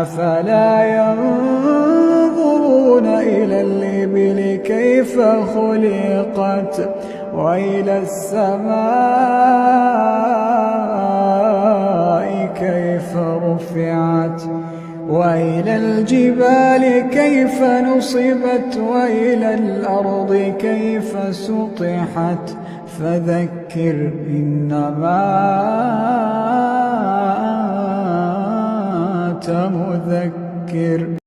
أفلا ينظرون إلى الإبل كيف خلقت وإلى السماء كيف رفعت وإلى الجبال كيف نصبت وإلى الأرض كيف سطحت فذكر إنما أنت مذكر.